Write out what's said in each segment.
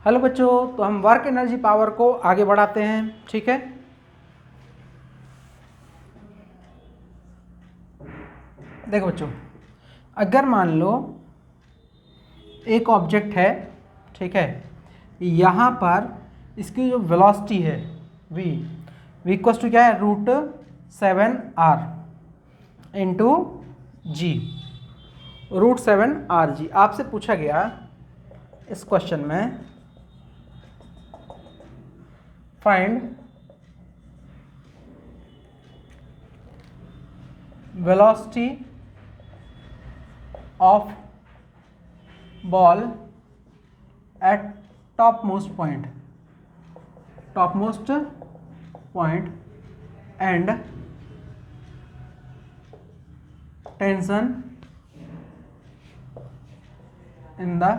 Hello बच्चों, तो हम वर्क एनर्जी पावर को आगे बढ़ाते हैं। ठीक है, देखो बच्चों, अगर मान लो एक ऑब्जेक्ट है, ठीक है, यहाँ पर इसकी जो वेलोसिटी है v इक्वल्स टू क्या है, √7r इंटू जी, √7rg। आपसे पूछा गया इस क्वेश्चन में find velocity of ball at topmost point and tension in the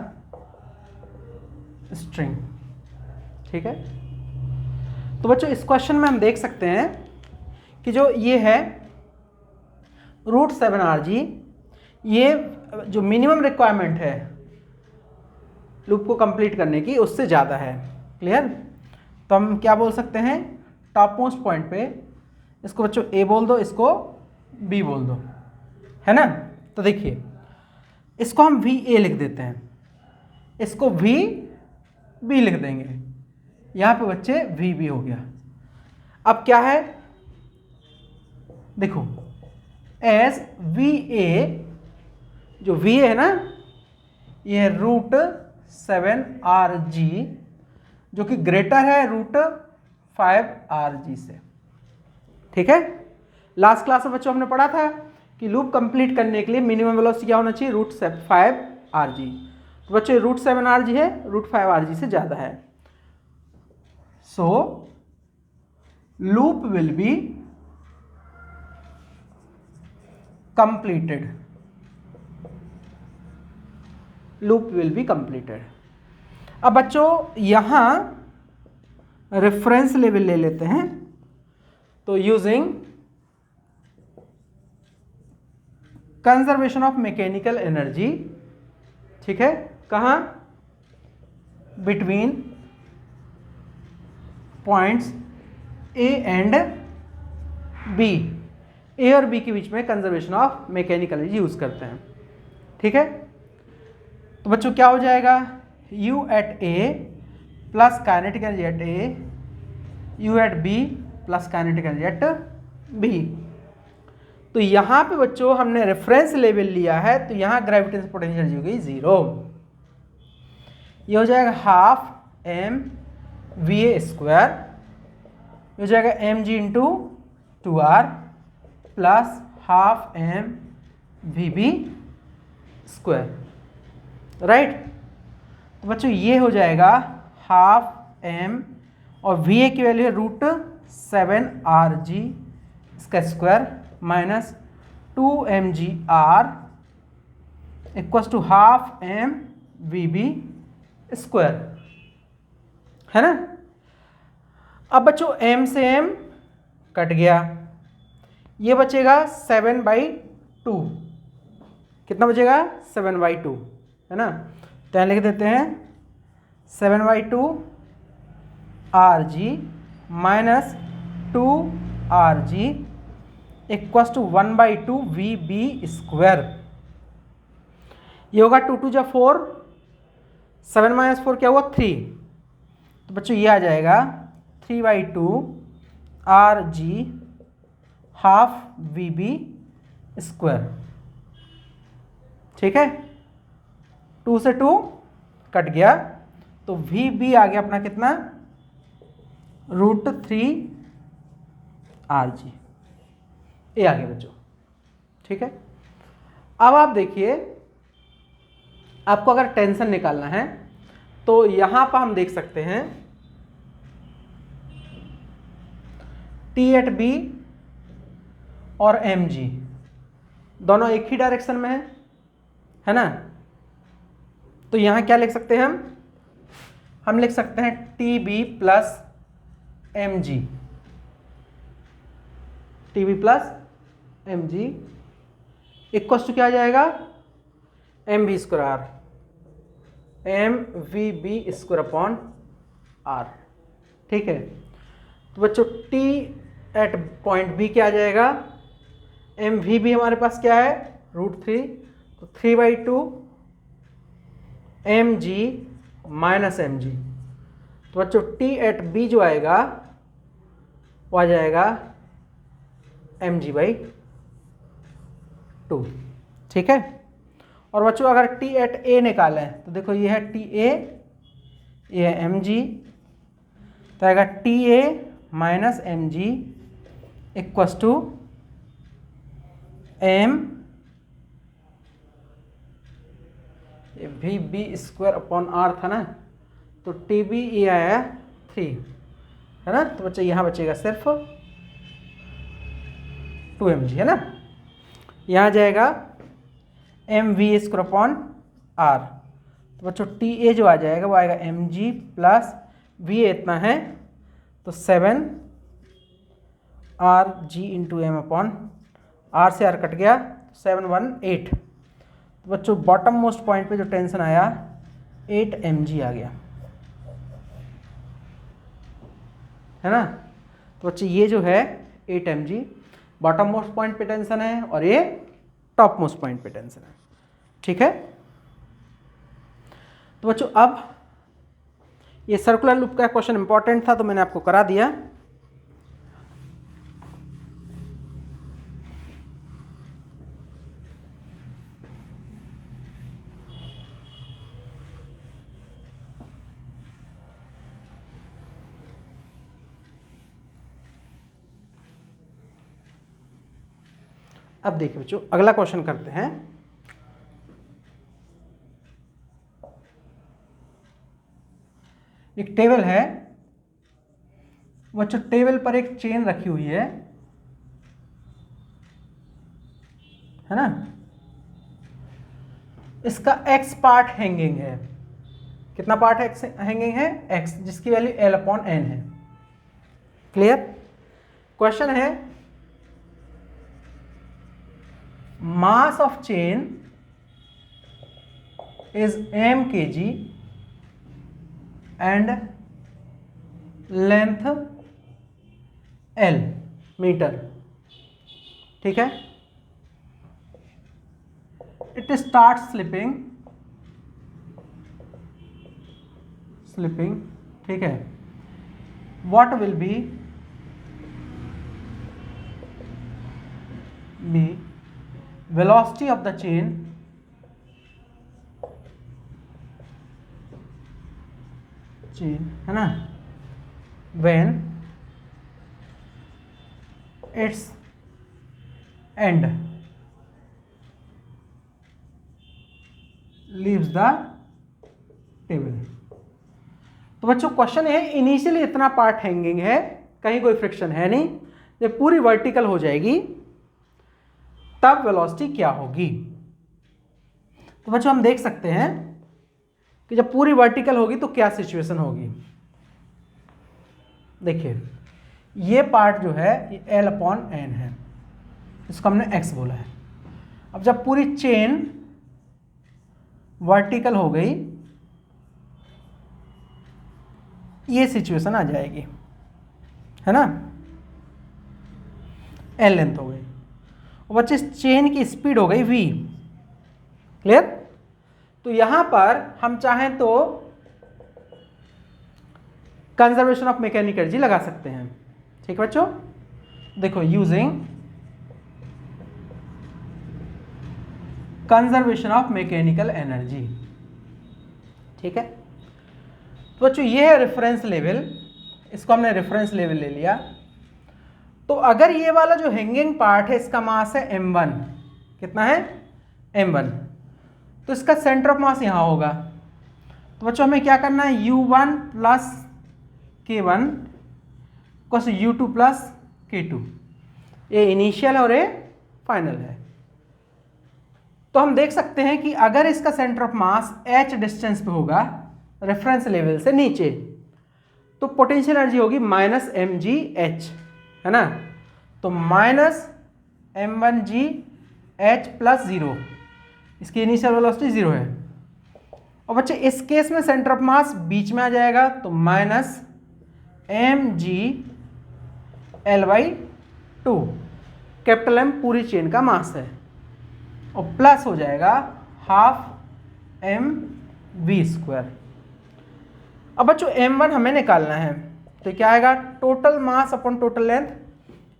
string। ठीक है, तो बच्चों इस क्वेश्चन में हम देख सकते हैं कि जो ये है √7rg, ये जो मिनिमम रिक्वायरमेंट है लूप को कंप्लीट करने की उससे ज़्यादा है। क्लियर? तो हम क्या बोल सकते हैं, टॉप मोस्ट पॉइंट पे इसको बच्चों ए बोल दो, इसको बी बोल दो, है ना। तो देखिए इसको हम वी ए लिख देते हैं, इसको वी बी लिख देंगे, यहाँ पे बच्चे वी बी हो गया। अब क्या है, देखो एज वी ए, जो वी ए है ना, ये है √7rg जो कि ग्रेटर है √5rg से। ठीक है, लास्ट क्लास में बच्चों हमने पढ़ा था कि लूप कंप्लीट करने के लिए मिनिमम वेलोसिटी क्या होना चाहिए, √5rg। तो बच्चों √7rg है, √5rg से ज़्यादा है। So loop will be completed, loop will be completed. अब बच्चों यहां रेफरेंस लेवल ले लेते हैं, तो using conservation of mechanical energy, ठीक है, कहां, between points A and B, A और बी के बीच में conservation of mechanical energy use करते हैं। ठीक है, तो बच्चों क्या हो जाएगा, U at A plus kinetic energy at A, U at B plus kinetic energy at B। तो यहाँ पे बच्चों हमने रेफरेंस लेवल लिया है, तो यहाँ ग्रेविटेशनल पोटेंशियल एनर्जी हो गई 0। ये हो जाएगा हाफ mva², हो जाएगा mg into 2r plus half mvb², right. तो बच्चों ये हो जाएगा हाफ m और va की वैल्यू है √7rg इसका square minus 2mgr equals to half mvb², है ना। अब बच्चों m से m कट गया, ये बचेगा 7/2। कितना बचेगा, 7/2, है ना। तो यहाँ लिख देते हैं 7/2 rg minus 2rg equals to 1/2 vb²। ये होगा 2 2 जा 4, 7 माइनस 4 क्या हुआ, 3। तो बच्चों ये आ जाएगा 3/2 rg हाफ vb²। ठीक है, 2 से 2 कट गया, तो vb आ गया अपना कितना, √3rg, ये आ गया बच्चों। ठीक है, अब आप देखिए, आपको अगर टेंशन निकालना है तो यहां पर हम देख सकते हैं T एट B और mg दोनों एक ही डायरेक्शन में है ना। तो यहां क्या लिख सकते हैं हम लिख सकते हैं TB plus mg, TB plus mg equals to क्या आ जाएगा, mv², mv/r, ठीक है। तो बच्चों t एट पॉइंट B क्या आ जाएगा, mv हमारे पास क्या है √3, तो 3/2 mg माइनस mg। तो बच्चों t एट B जो आएगा वो आ जाएगा mg/2, ठीक है। और बच्चों अगर t एट A निकालें तो देखो ये है TA, ये है mg, तो आएगा TA minus mg equals to m v/r था ना, तो TB ये आया 3, है ना। तो बच्चा यहाँ बचेगा सिर्फ 2mg, है ना। यहाँ जाएगा mv/r, तो बच्चों TA जो आ जाएगा वो आएगा mg प्लस v इतना है तो 7rg इंटू m/r से r कट गया 718। तो बच्चों बॉटम मोस्ट पॉइंट पे जो टेंशन आया 8mg आ गया, है ना। तो बच्चे ये जो है 8mg बॉटम मोस्ट पॉइंट पे टेंशन है और ये टॉप मोस्ट पॉइंट पे टेंशन है, ठीक है। तो बच्चों अब ये सर्कुलर लूप का क्वेश्चन इंपॉर्टेंट था तो मैंने आपको करा दिया। अब देखिए बच्चों अगला क्वेश्चन करते हैं। एक टेबल है बच्चों, टेबल पर एक चेन रखी हुई है ना। इसका x पार्ट हैंगिंग है। कितना पार्ट हैंगिंग है, x, जिसकी वैल्यू L/n है। क्लियर। क्वेश्चन है mass of chain is m kg and length L metre, ठीक है। इट स्टार्ट स्लिपिंग, ठीक है। What will be velocity of the chain है ना, when its end leaves the table। तो बच्चों क्वेश्चन है इनिशियली इतना पार्ट हैंगिंग है, कहीं कोई फ्रिक्शन है नहीं, जब पूरी वर्टिकल हो जाएगी तब वेलोसिटी क्या होगी। तो बच्चों हम देख सकते हैं कि जब पूरी वर्टिकल होगी तो क्या सिचुएशन होगी। देखिए ये पार्ट जो है ये L/n है, इसको हमने x बोला है। अब जब पूरी चेन वर्टिकल हो गई ये सिचुएशन आ जाएगी, है ना। L लेंथ हो गई और बच्चे चेन की स्पीड हो गई v। क्लियर। तो यहां पर हम चाहें तो कंजर्वेशन ऑफ मैकेनिकल एनर्जी लगा सकते हैं, ठीक है बच्चों। देखो using conservation of mechanical energy, ठीक है। तो बच्चों ये है रेफरेंस लेवल, इसको हमने रेफरेंस लेवल ले लिया। तो अगर ये वाला जो हैंगिंग पार्ट है इसका मास है m1, कितना है m1, तो इसका सेंटर ऑफ मास यहां होगा। तो बच्चों हमें क्या करना है, u1 प्लस k1 कोस u2 प्लस k2, ये इनिशियल और ये फाइनल है। तो हम देख सकते हैं कि अगर इसका centre of mass h distance पे होगा रेफरेंस लेवल से नीचे, तो पोटेंशियल एनर्जी होगी माइनस mgh, है ना। तो माइनस m1gh प्लस 0, इसकी इनिशियल वेलोसिटी 0 है। और बच्चे इस केस में सेंटर ऑफ मास बीच में आ जाएगा, तो माइनस mg/L/2, कैपिटल M पूरी चेन का मास है, और प्लस हो जाएगा हाफ mv²। अब बच्चों m1 हमें निकालना है, तो क्या आएगा, total mass upon total length,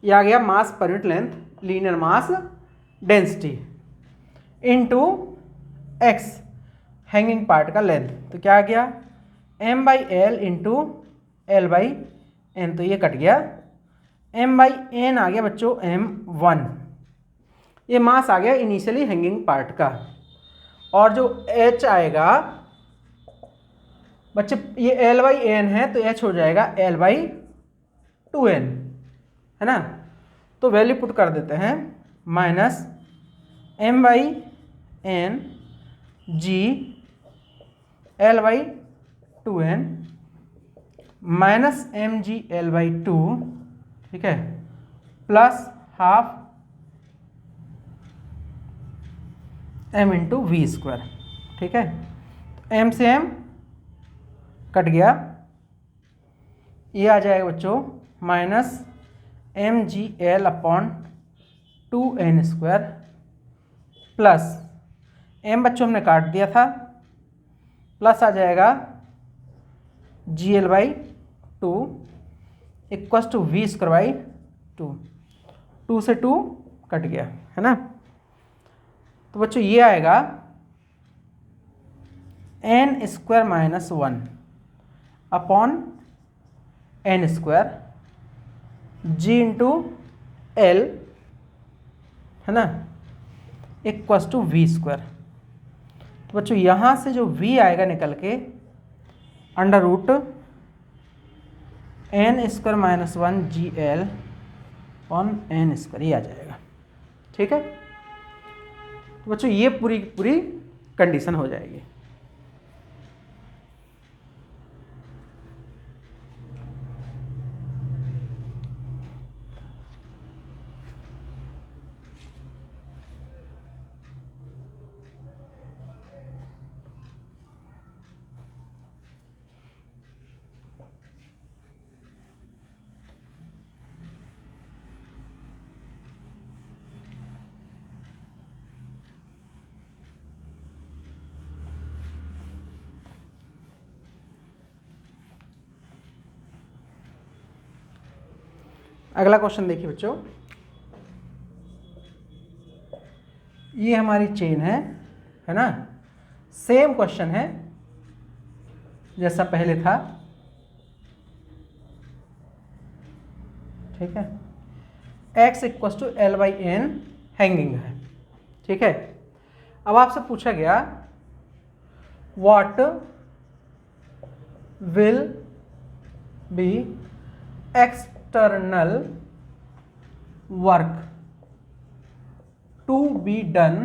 ये आ गया मास पर unit length, linear mass density, into x hanging part का लेंथ, तो क्या आ गया m/L इंटू L/n, तो ये कट गया, m/n आ गया बच्चों m1, ये मास आ गया इनिशियली हैंगिंग पार्ट का। और जो h आएगा बच्चे, ये L/n है तो h हो जाएगा L/2n, है ना। तो वैल्यू पुट कर देते हैं, minus m/n g L/2n minus mg L/2, ठीक है, plus half m into v², ठीक है। m से m कट गया, ये आ जाएगा बच्चों माइनस mgL/2n² प्लस m बच्चों हमने काट दिया था, प्लस आ जाएगा gL/2 इक्वस टू v²/2, 2 से 2 कट गया, है ना। तो बच्चों ये आएगा n² minus 1 upon n² g into L, है ना, इक्वस टू v²। तो बच्चों यहाँ से जो v आएगा निकल के under root n² minus 1 GL on n², ये आ जाएगा, ठीक है। तो बच्चों ये पूरी पूरी कंडीशन हो जाएगी। अगला क्वेश्चन देखिए बच्चों, ये हमारी चेन है ना, सेम क्वेश्चन है जैसा पहले था, ठीक है। x equals to L/n hanging है, ठीक है। अब आपसे पूछा गया what will be external work to be done,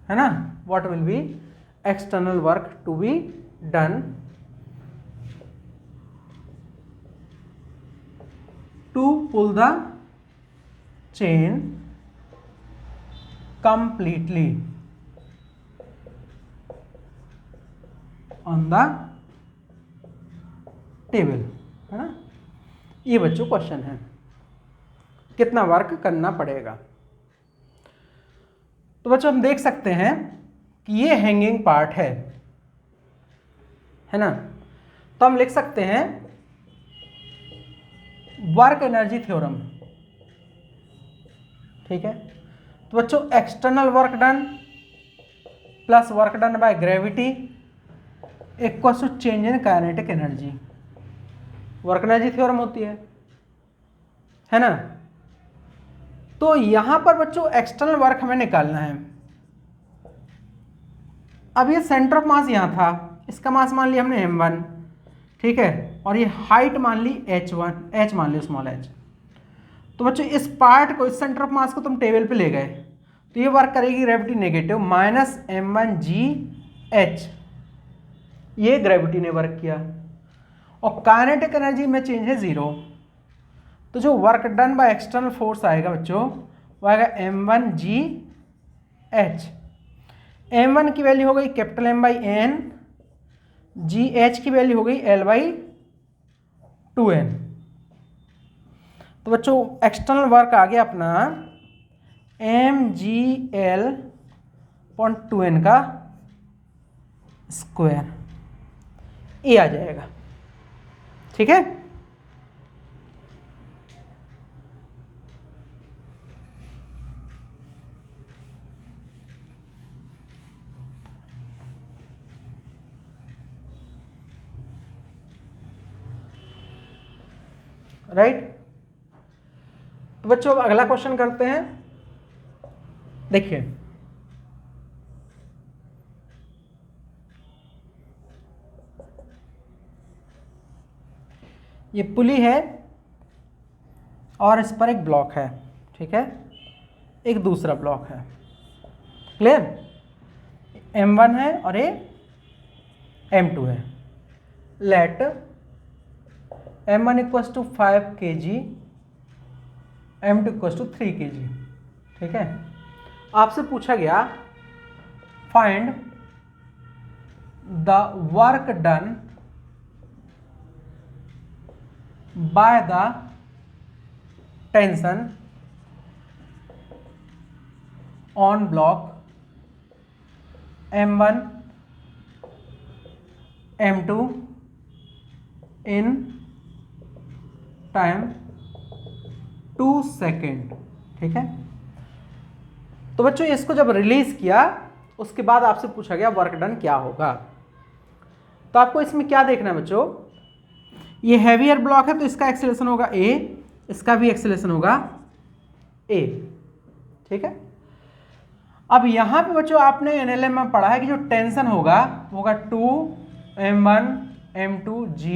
है ना, what will be external work to be done to pull the chain completely on the table, है ना। ये बच्चों क्वेश्चन है, कितना वर्क करना पड़ेगा। तो बच्चों हम देख सकते हैं कि ये हैंगिंग पार्ट है ना। तो हम लिख सकते हैं वर्क एनर्जी थ्योरम, ठीक है। तो बच्चों external work done plus work done by gravity equal to change in kinetic energy, work energy theorem होती है ना। तो यहां पर बच्चों एक्सटर्नल वर्क हमें निकालना है। अब ये सेंटर ऑफ मास यहां था, इसका मास मान लिया हमने m1, ठीक है, और ये हाइट मान ली h मान ली स्मॉल h। तो बच्चों इस पार्ट को, इस सेंटर ऑफ मास को तुम टेबल पे ले गए, तो ये वर्क करेगी ग्रेविटी नेगेटिव माइनस m1g/h, ये ग्रेविटी ने वर्क किया, और काइनेटिक एनर्जी में चेंज है 0। तो जो work done by external force आएगा बच्चों वो आएगा m1g/h। M1 की वैल्यू हो गई कैपिटल M/n, GH की वैल्यू हो गई L/2n। तो बच्चों एक्सटर्नल वर्क आ गया अपना mgl/2n का स्क्वायर, ये आ जाएगा। ठीक है, राइट। तो बच्चों अब अगला क्वेश्चन करते हैं। देखिए ये पुली है और इस पर एक ब्लॉक है, ठीक है, एक दूसरा ब्लॉक है, क्लियर। M1 है और ये M2 है। Let M1 equals to 5 kg, M2 equals to 3 kg। ठीक है, आपसे पूछा गया find the work done by the tension on block M1 M2 in time 2 second. ठीक है, तो बच्चों इसको जब रिलीज किया उसके बाद आपसे पूछा गया वर्क डन क्या होगा। तो आपको इसमें क्या देखना है बच्चों, ये हैवियर ब्लॉक है तो इसका एक्सेलरेशन होगा a, इसका भी एक्सेलरेशन होगा a। ठीक है, अब यहां पे बच्चों आपने NLM में पढ़ा है कि जो टेंशन होगा वो होगा 2m1 m2 g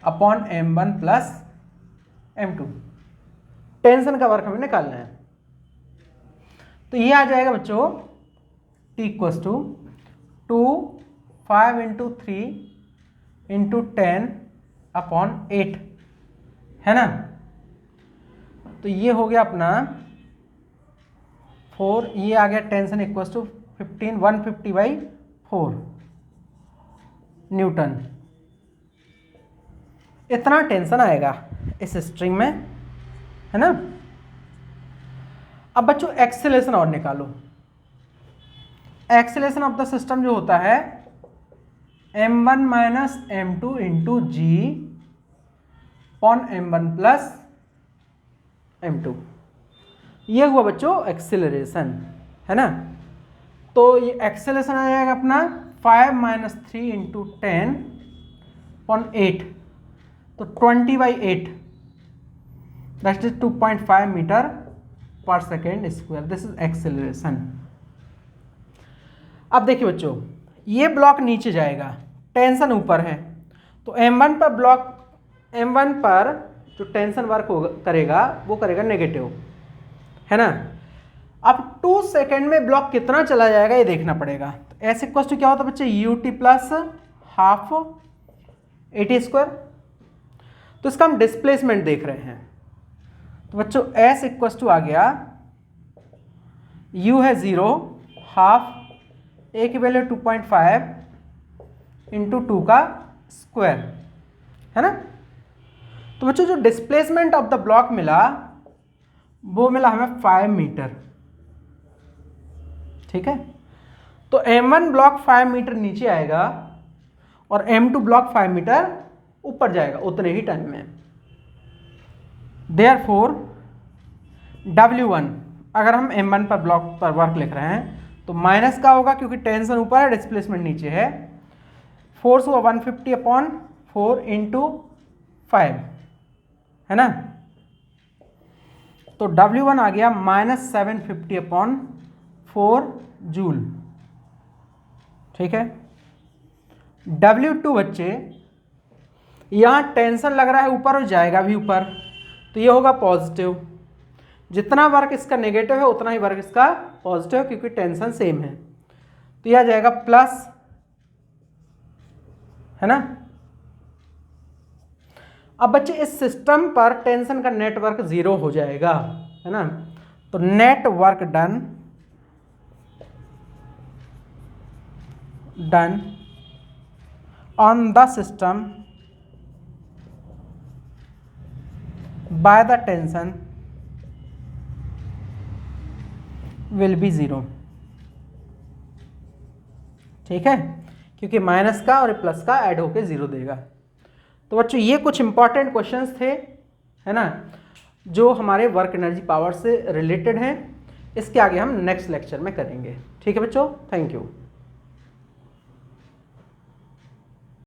upon m1 plus m2। Tension का वर्क हमें निकालना है, तो ये आ जाएगा बच्चों T equals to 2 5 into 3 into 10 upon 8, है ना। तो ये हो गया अपना 4, ये आ गया टेंशन इक्वल्स टू 150/4 न्यूटन। इतना टेंशन आएगा इस स्ट्रिंग में, है ना। अब बच्चों एक्सेलरेशन और निकालो। एक्सेलरेशन ऑफ द सिस्टम जो होता है m1 माइनस m2 इंटू जी अपॉन m1 प्लस m2, ये हुआ बच्चों एक्सेलरेशन, है ना। तो ये एक्सेलरेशन आ जाएगा अपना 5 माइनस 3 इंटू 10 अपॉन 8, तो 20/8 दैट इज 2.5 मीटर पर second square. This is acceleration. अब देखिए बच्चों ये ब्लॉक नीचे जाएगा, टेंशन ऊपर है, तो M1 पर ब्लॉक M1 पर जो टेंशन वर्क करेगा वो करेगा नेगेटिव, है ना। अब 2 सेकेंड में ब्लॉक कितना चला जाएगा ये देखना पड़ेगा। तो S इक्वल टू क्या होता है बच्चे UT प्लस हाफ AT²। तो इसका हम डिस्प्लेसमेंट देख रहे हैं, तो बच्चों S इक्वल टू आ गया U है 0, हाफ A की वैल्यू 2.5 इंटू 2 का स्क्वायर, है ना। तो बच्चों जो डिस्प्लेसमेंट ऑफ द ब्लॉक मिला वो मिला हमें 5 मीटर। ठीक है, तो M1 ब्लॉक 5 मीटर नीचे आएगा और M2 ब्लॉक 5 मीटर ऊपर जाएगा उतने ही टाइम में। देयरफॉर W1, अगर हम M1 पर ब्लॉक पर वर्क लिख रहे हैं तो माइनस का होगा क्योंकि टेंशन ऊपर है डिस्प्लेसमेंट नीचे है। फोर्स हुआ 150/4 इंटू 5, है ना। तो W1 आ गया -750/4 जूल। ठीक है, W2 बच्चे यहां टेंशन लग रहा है ऊपर और जाएगा भी ऊपर, तो ये होगा पॉजिटिव। जितना वर्क इसका नेगेटिव है उतना ही वर्क इसका पॉजिटिव है क्योंकि टेंशन सेम है, तो यह आ जाएगा प्लस, है ना। अब बच्चे इस सिस्टम पर टेंशन का नेटवर्क 0 हो जाएगा, है ना। तो net work done done on the system by the tension will be 0। ठीक है, क्योंकि माइनस का और प्लस का ऐड होके 0 देगा। तो बच्चों ये कुछ इंपॉर्टेंट क्वेश्चंस थे, है ना, जो हमारे वर्क एनर्जी पावर से रिलेटेड हैं। इसके आगे हम नेक्स्ट लेक्चर में करेंगे। ठीक है बच्चों, थैंक यू।